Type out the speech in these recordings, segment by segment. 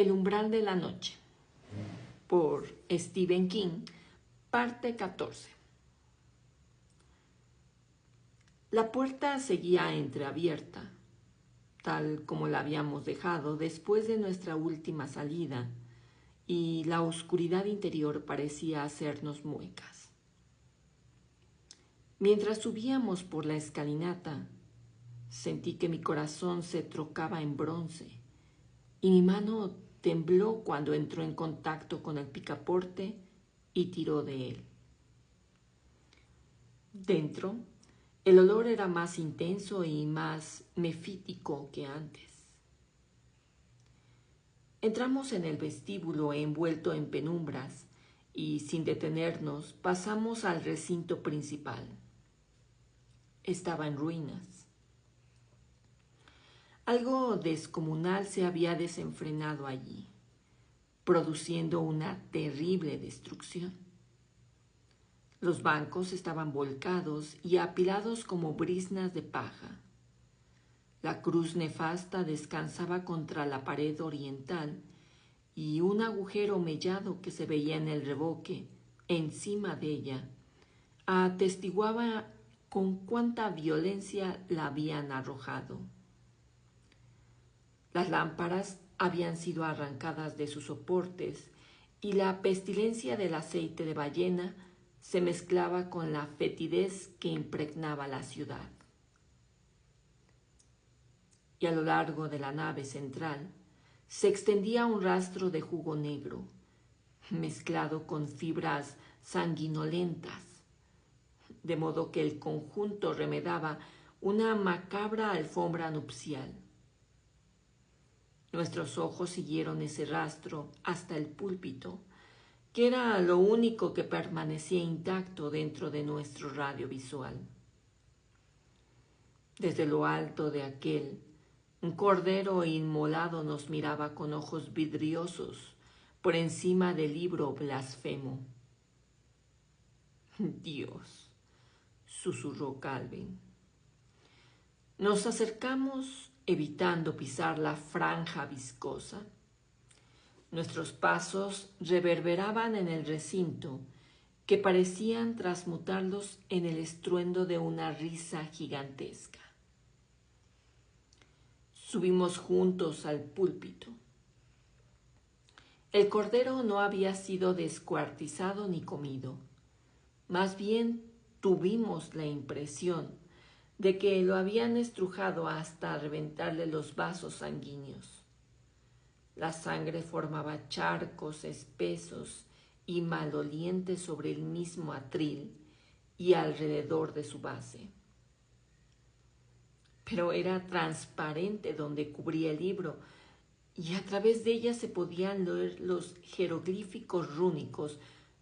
El umbral de la noche, por Stephen King, parte 14. La puerta seguía entreabierta, tal como la habíamos dejado después de nuestra última salida, y la oscuridad interior parecía hacernos muecas. Mientras subíamos por la escalinata, sentí que mi corazón se trocaba en bronce y mi mano tembló cuando entró en contacto con el picaporte y tiró de él. Dentro, el olor era más intenso y más mefítico que antes. Entramos en el vestíbulo envuelto en penumbras y, sin detenernos, pasamos al recinto principal. Estaba en ruinas. Algo descomunal se había desenfrenado allí, produciendo una terrible destrucción. Los bancos estaban volcados y apilados como briznas de paja. La cruz nefasta descansaba contra la pared oriental y un agujero mellado que se veía en el revoque, encima de ella, atestiguaba con cuánta violencia la habían arrojado. Las lámparas habían sido arrancadas de sus soportes y la pestilencia del aceite de ballena se mezclaba con la fetidez que impregnaba la ciudad. Y a lo largo de la nave central se extendía un rastro de jugo negro, mezclado con fibras sanguinolentas, de modo que el conjunto remedaba una macabra alfombra nupcial. Nuestros ojos siguieron ese rastro hasta el púlpito, que era lo único que permanecía intacto dentro de nuestro radio visual. Desde lo alto de aquel, un cordero inmolado nos miraba con ojos vidriosos por encima del libro blasfemo. Dios, susurró Calvin. Nos acercamos evitando pisar la franja viscosa. Nuestros pasos reverberaban en el recinto, que parecían transmutarlos en el estruendo de una risa gigantesca. Subimos juntos al púlpito. El cordero no había sido descuartizado ni comido. Más bien tuvimos la impresión de que lo habían estrujado hasta reventarle los vasos sanguíneos. La sangre formaba charcos espesos y malolientes sobre el mismo atril y alrededor de su base. Pero era transparente donde cubría el libro y a través de ella se podían leer los jeroglíficos rúnicos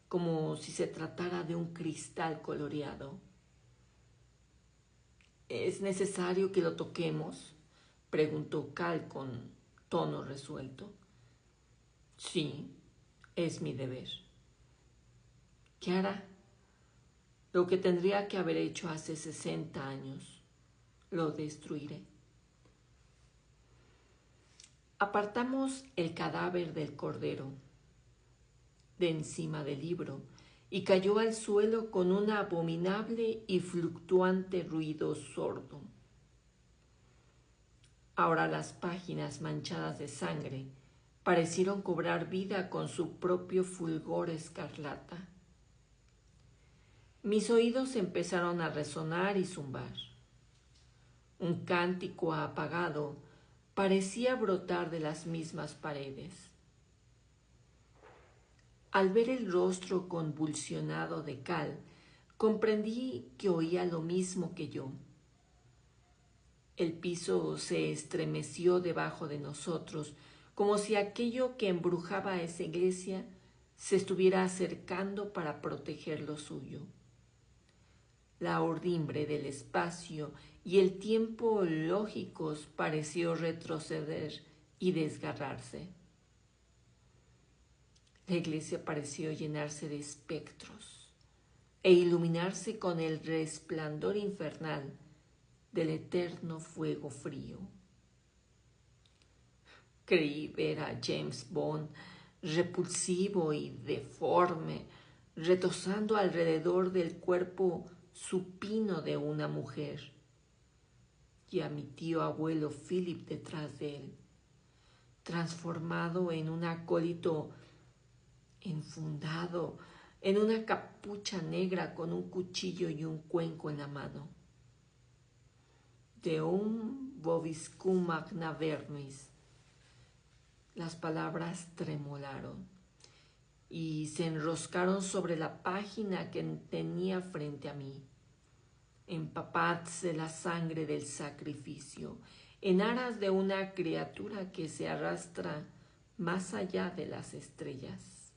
como si se tratara de un cristal coloreado. ¿Es necesario que lo toquemos?, preguntó Cal con tono resuelto. Sí, es mi deber. ¿Qué hará? Lo que tendría que haber hecho hace 60 años. Lo destruiré. Apartamos el cadáver del cordero de encima del libro y cayó al suelo con un abominable y fluctuante ruido sordo. Ahora las páginas manchadas de sangre parecieron cobrar vida con su propio fulgor escarlata. Mis oídos empezaron a resonar y zumbar. Un cántico apagado parecía brotar de las mismas paredes. Al ver el rostro convulsionado de Cal, comprendí que oía lo mismo que yo. El piso se estremeció debajo de nosotros, como si aquello que embrujaba a esa iglesia se estuviera acercando para proteger lo suyo. La urdimbre del espacio y el tiempo lógicos pareció retroceder y desgarrarse. La iglesia pareció llenarse de espectros e iluminarse con el resplandor infernal del eterno fuego frío. Creí ver a James Bond repulsivo y deforme, retosando alrededor del cuerpo supino de una mujer, y a mi tío abuelo Philip detrás de él, transformado en un acólito enfundado en una capucha negra con un cuchillo y un cuenco en la mano. Deum vobiscum magna vermis. Las palabras tremolaron y se enroscaron sobre la página que tenía frente a mí. Empapadse la sangre del sacrificio en aras de una criatura que se arrastra más allá de las estrellas.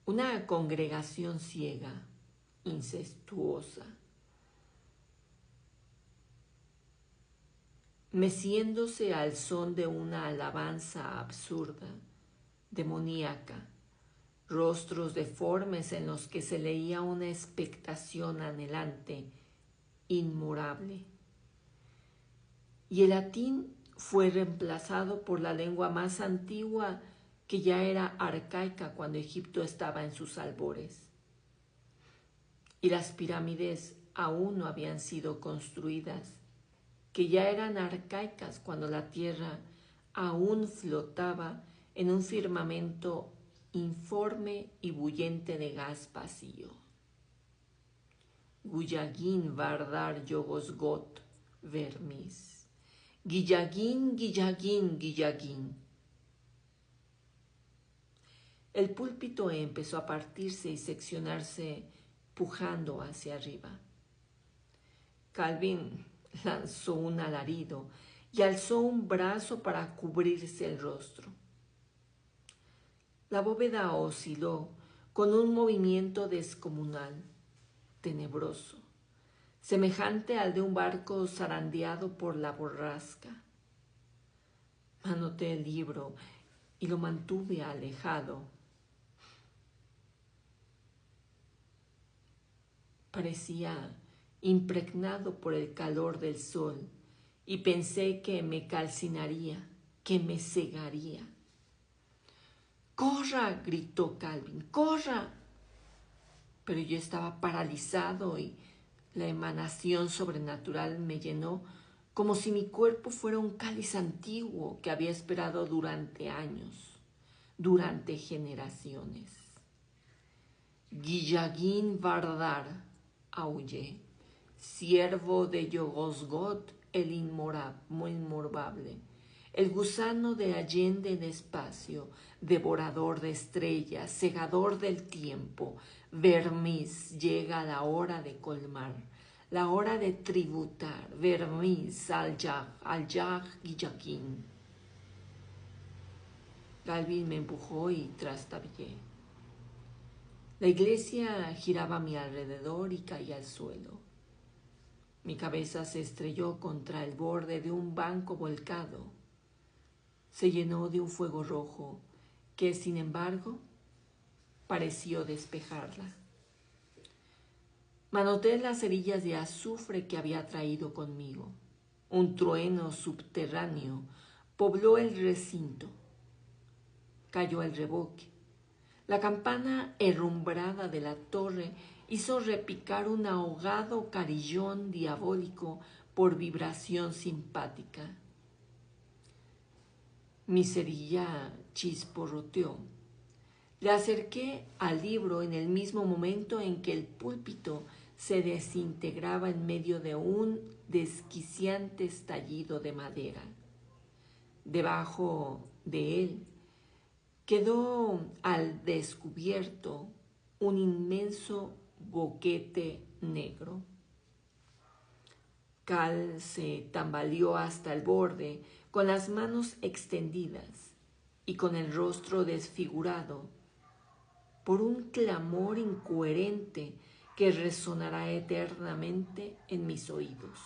Una congregación ciega, incestuosa, meciéndose al son de una alabanza absurda, demoníaca, rostros deformes en los que se leía una expectación anhelante, inmorable. Y el latín fue reemplazado por la lengua más antigua que ya era arcaica cuando Egipto estaba en sus albores. Y las pirámides aún no habían sido construidas, que ya eran arcaicas cuando la tierra aún flotaba en un firmamento informe y bullente de gas vacío. Guyagin vardar yogosgot vermis. Guillagin, guillagin, guillagin. El púlpito empezó a partirse y seccionarse pujando hacia arriba. Calvin lanzó un alarido y alzó un brazo para cubrirse el rostro. La bóveda osciló con un movimiento descomunal, tenebroso, semejante al de un barco zarandeado por la borrasca. Manoteé el libro y lo mantuve alejado. Parecía impregnado por el calor del sol y pensé que me calcinaría, que me cegaría. ¡Corra!, gritó Calvin, ¡corra! Pero yo estaba paralizado y la emanación sobrenatural me llenó como si mi cuerpo fuera un cáliz antiguo que había esperado durante años, durante generaciones. Guillagin Vardar, aullé, siervo de Yogosgot el inmorable, el gusano de allende el espacio, devorador de estrellas, segador del tiempo, vermis, llega la hora de colmar, la hora de tributar, vermis, al-Yag, Guillagin. Calvin me empujó y trastabillé. La iglesia giraba a mi alrededor y caía al suelo. Mi cabeza se estrelló contra el borde de un banco volcado. Se llenó de un fuego rojo que, sin embargo, pareció despejarla. Manoteé las cerillas de azufre que había traído conmigo. Un trueno subterráneo pobló el recinto. Cayó el revoque. La campana herrumbrada de la torre hizo repicar un ahogado carillón diabólico por vibración simpática. Mi cerilla chisporroteó. Le acerqué al libro en el mismo momento en que el púlpito se desintegraba en medio de un desquiciante estallido de madera. Debajo de él quedó al descubierto un inmenso boquete negro. Cal se tambaleó hasta el borde, con las manos extendidas y con el rostro desfigurado por un clamor incoherente que resonará eternamente en mis oídos.